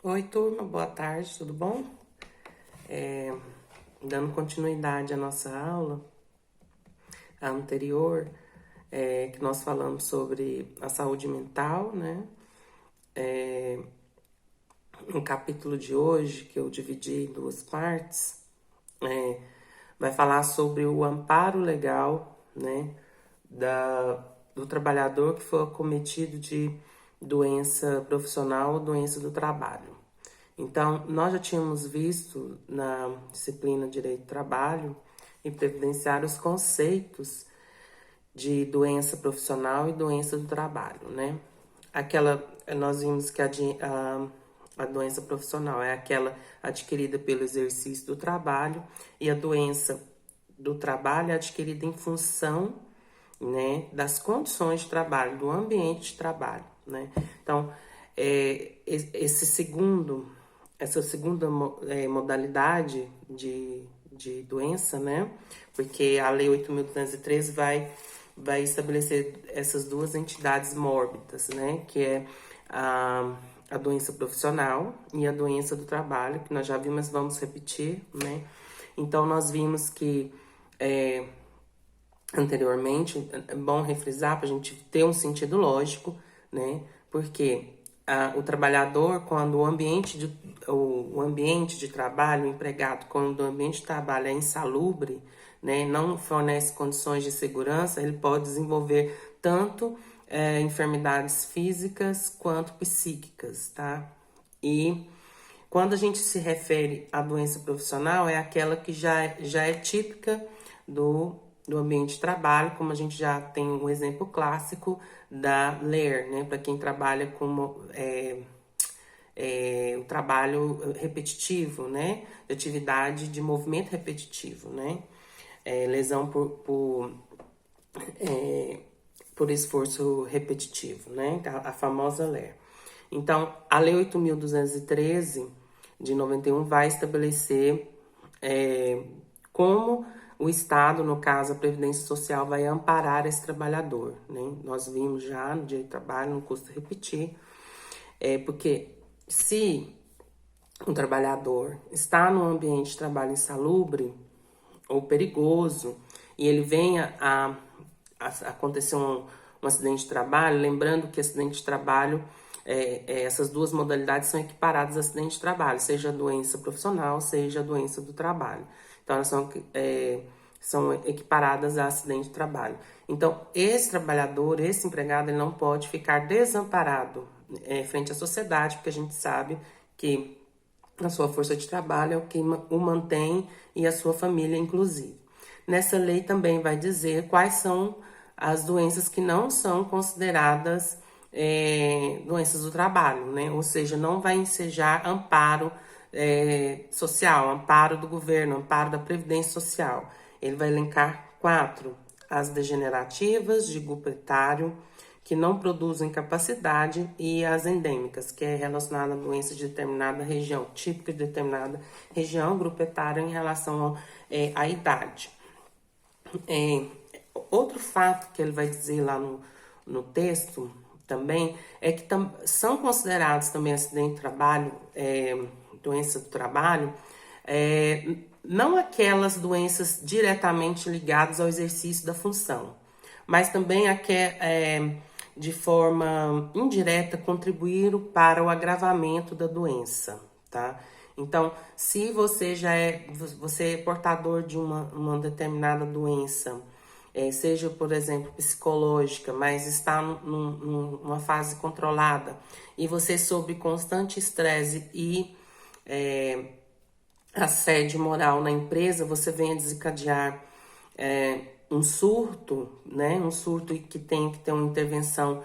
Oi, turma, boa tarde, tudo bom? Dando continuidade à nossa aula, a anterior, que nós falamos sobre a saúde mental, né? No capítulo de hoje, que eu dividi em duas partes, é, vai falar sobre o amparo legal, né? Do trabalhador que foi acometido de doença profissional ou doença do trabalho. Então, nós já tínhamos visto na disciplina Direito do Trabalho e Previdenciário os conceitos de doença profissional e doença do trabalho, né? Nós vimos que a doença profissional é aquela adquirida pelo exercício do trabalho e a doença do trabalho é adquirida em função, né, das condições de trabalho, do ambiente de trabalho, né? Então, essa segunda modalidade de doença, né? Porque a Lei 8.213 vai estabelecer essas duas entidades mórbidas, né? Que é a doença profissional e a doença do trabalho, que nós já vimos, mas vamos repetir, né? Então, nós vimos que anteriormente, é bom refrisar para a gente ter um sentido lógico, né? Porque o trabalhador, quando o ambiente de trabalho, o empregado, quando o ambiente de trabalho é insalubre, né, não fornece condições de segurança, ele pode desenvolver tanto enfermidades físicas quanto psíquicas, tá? E quando a gente se refere à doença profissional, é aquela que já é típica do ambiente de trabalho, como a gente já tem um exemplo clássico da LER, né? Para quem trabalha como o trabalho repetitivo, né? De atividade de movimento repetitivo, né? Lesão por esforço repetitivo, né? A famosa LER. Então, a Lei 8.213 de 91 vai estabelecer como o Estado, no caso a Previdência Social, vai amparar esse trabalhador, né? Nós vimos já no Direito do Trabalho, não custa repetir, porque se um trabalhador está num ambiente de trabalho insalubre ou perigoso e ele venha a acontecer um acidente de trabalho, lembrando que acidente de trabalho, essas duas modalidades são equiparadas a acidente de trabalho, seja a doença profissional, seja a doença do trabalho. Então, elas são equiparadas a acidente de trabalho. Então, esse trabalhador, esse empregado, ele não pode ficar desamparado frente à sociedade, porque a gente sabe que a sua força de trabalho é o que o mantém e a sua família, inclusive. Nessa lei também vai dizer quais são as doenças que não são consideradas doenças do trabalho, né? Ou seja, não vai ensejar amparo social, amparo do governo, amparo da Previdência Social. Ele vai elencar 4: as degenerativas, de grupo etário, que não produzem capacidade, e as endêmicas, que é relacionada a doenças de determinada região, típica de determinada região, grupo etário em relação à idade. Outro fato que ele vai dizer lá no texto também é que são considerados também acidente de trabalho, doença do trabalho, não aquelas doenças diretamente ligadas ao exercício da função, mas também de forma indireta contribuíram para o agravamento da doença, tá? Então, se você é portador de uma determinada doença, seja, por exemplo, psicológica, mas está numa fase controlada, e você sob constante estresse e assédio moral na empresa, você vem a desencadear um surto, né? Um surto que tem que ter uma intervenção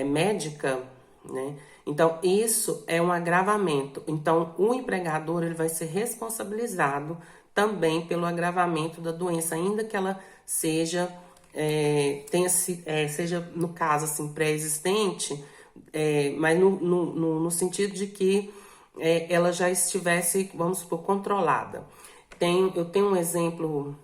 médica, né? Então, isso é um agravamento. Então, o empregador ele vai ser responsabilizado também pelo agravamento da doença, ainda que ela seja, seja no caso, assim, pré-existente, mas no sentido de que ela já estivesse, vamos supor, controlada. Eu tenho um exemplo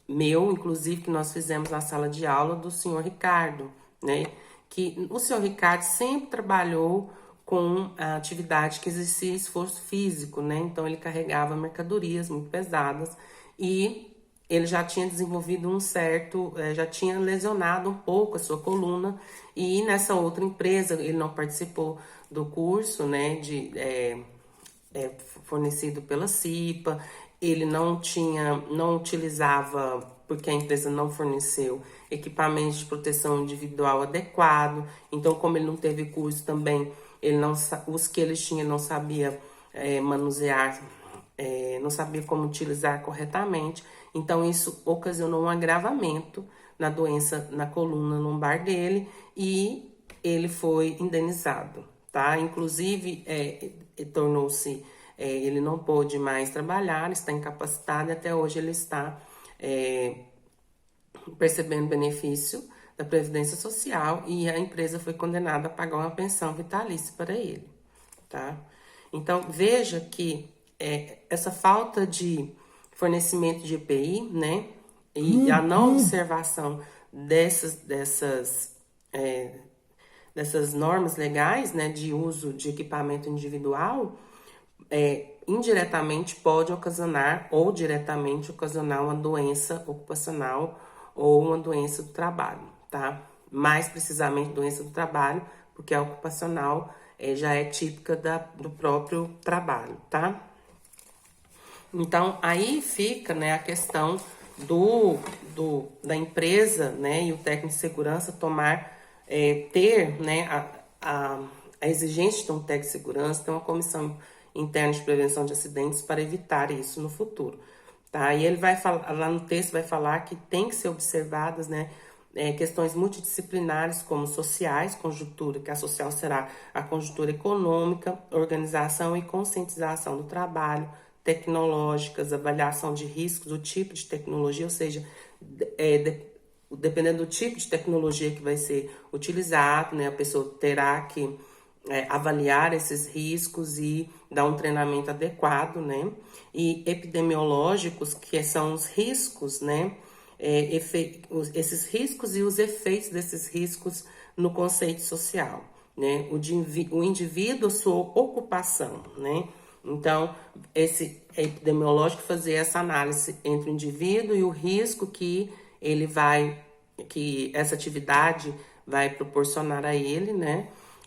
meu, inclusive, que nós fizemos na sala de aula, do senhor Ricardo, né? Que o senhor Ricardo sempre trabalhou com a atividade que exigia esforço físico, né? Então ele carregava mercadorias muito pesadas e ele já tinha desenvolvido já tinha lesionado um pouco a sua coluna, e nessa outra empresa ele não participou do curso, né, fornecido pela CIPA, ele não utilizava, porque a empresa não forneceu equipamentos de proteção individual adequado. Então, como ele não teve curso também, os que ele tinha não sabia manusear, não sabia como utilizar corretamente. Então, isso ocasionou um agravamento na doença na coluna lombar dele e ele foi indenizado, tá? Inclusive, ele não pôde mais trabalhar, está incapacitado e até hoje ele está percebendo benefício da Previdência Social e a empresa foi condenada a pagar uma pensão vitalícia para ele, tá? Então, veja que essa falta de fornecimento de EPI, né, e a não observação dessas normas legais, né, de uso de equipamento individual, indiretamente pode ocasionar ou diretamente ocasionar uma doença ocupacional ou uma doença do trabalho, tá? Mais precisamente doença do trabalho, porque a ocupacional já é típica do próprio trabalho, tá? Então, aí fica, né, a questão da empresa, né, e o técnico de segurança ter, né, a exigência de ter um técnico de segurança, ter uma comissão interna de prevenção de acidentes para evitar isso no futuro, tá? E ele vai falar, lá no texto vai falar que tem que ser observadas, né, questões multidisciplinares como sociais, conjuntura, que a social será a conjuntura econômica, organização e conscientização do trabalho, tecnológicas, avaliação de riscos do tipo de tecnologia, ou seja, dependendo do tipo de tecnologia que vai ser utilizado, né, a pessoa terá que avaliar esses riscos e dar um treinamento adequado, né, e epidemiológicos, que são os riscos, né, esses riscos e os efeitos desses riscos no conceito social, né, o indivíduo, sua ocupação, né. Então, esse epidemiológico fazer essa análise entre o indivíduo e o risco que essa atividade vai proporcionar a ele, né?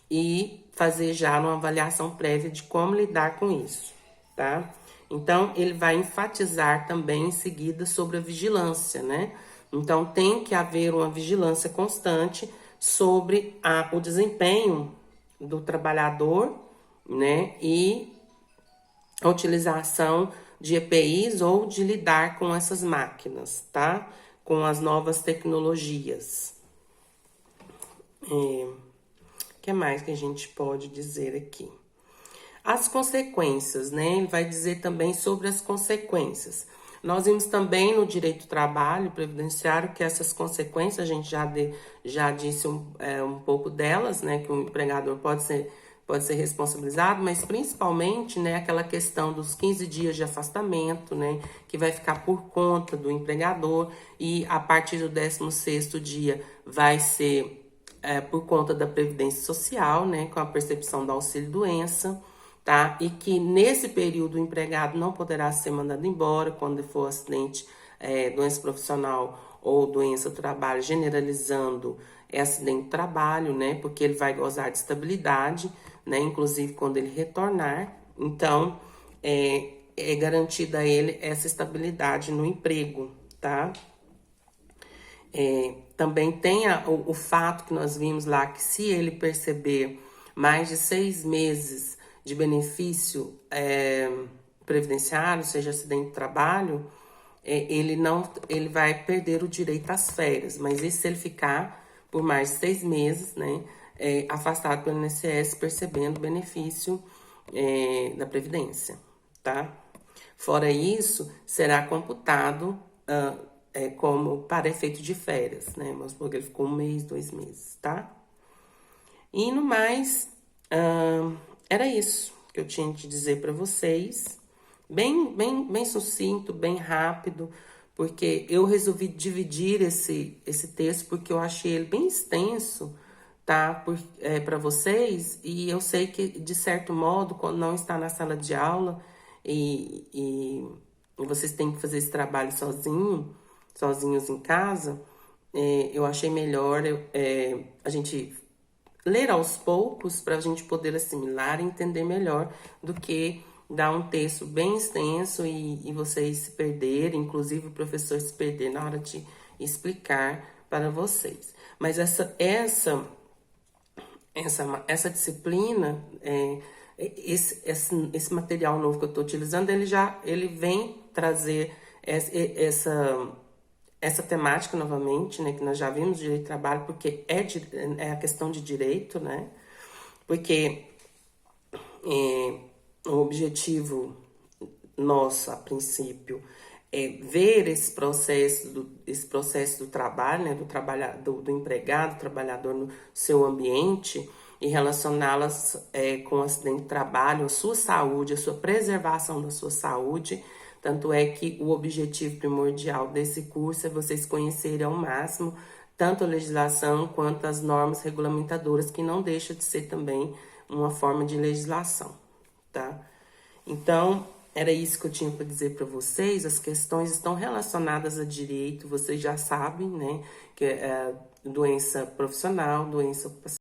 E fazer já uma avaliação prévia de como lidar com isso, tá? Então, ele vai enfatizar também em seguida sobre a vigilância, né? Então, tem que haver uma vigilância constante sobre o desempenho do trabalhador, né? E a utilização de EPIs ou de lidar com essas máquinas, tá? Com as novas tecnologias. O que mais que a gente pode dizer aqui? As consequências, né? Ele vai dizer também sobre as consequências. Nós vimos também no direito do trabalho previdenciário que essas consequências, a gente já disse um pouco delas, né? Que o empregador pode ser responsabilizado, mas principalmente, né, aquela questão dos 15 dias de afastamento, né, que vai ficar por conta do empregador, e a partir do 16º dia vai ser por conta da Previdência Social, né, com a percepção do auxílio-doença, tá? E que nesse período o empregado não poderá ser mandado embora quando for acidente, doença profissional ou doença do trabalho, generalizando acidente do trabalho, né, porque ele vai gozar de estabilidade, né, inclusive quando ele retornar. Então, é garantida a ele essa estabilidade no emprego, tá? Também tem o fato que nós vimos lá, que se ele perceber mais de 6 meses de benefício previdenciário, seja acidente de trabalho, ele vai perder o direito às férias, mas e se ele ficar por mais de 6 meses, né, afastado pelo INSS, percebendo o benefício da Previdência, tá? Fora isso, será computado como para efeito de férias, né? Vamos supor que ele ficou 1 mês, 2 meses, tá? E no mais, era isso que eu tinha que dizer para vocês. Bem sucinto, bem rápido, porque eu resolvi dividir esse texto porque eu achei ele bem extenso, tá? Para vocês, e eu sei que, de certo modo, quando não está na sala de aula e vocês têm que fazer esse trabalho sozinhos em casa, eu achei melhor a gente ler aos poucos para a gente poder assimilar e entender melhor do que dar um texto bem extenso e vocês se perderem, inclusive o professor se perder na hora de explicar para vocês. Mas essa disciplina, esse material novo que eu estou utilizando, ele vem trazer essa temática novamente, né, que nós já vimos, direito do trabalho, porque é a questão de direito, né, porque o objetivo nosso, a princípio, é ver esse processo do trabalho, né, do empregado, do trabalhador no seu ambiente e relacioná-las com o acidente de trabalho, a sua saúde, a sua preservação da sua saúde. Tanto é que o objetivo primordial desse curso é vocês conhecerem ao máximo tanto a legislação quanto as normas regulamentadoras, que não deixa de ser também uma forma de legislação, tá? Então, era isso que eu tinha para dizer para vocês. As questões estão relacionadas a direito, vocês já sabem, né? Que é doença profissional, doença ocupacional.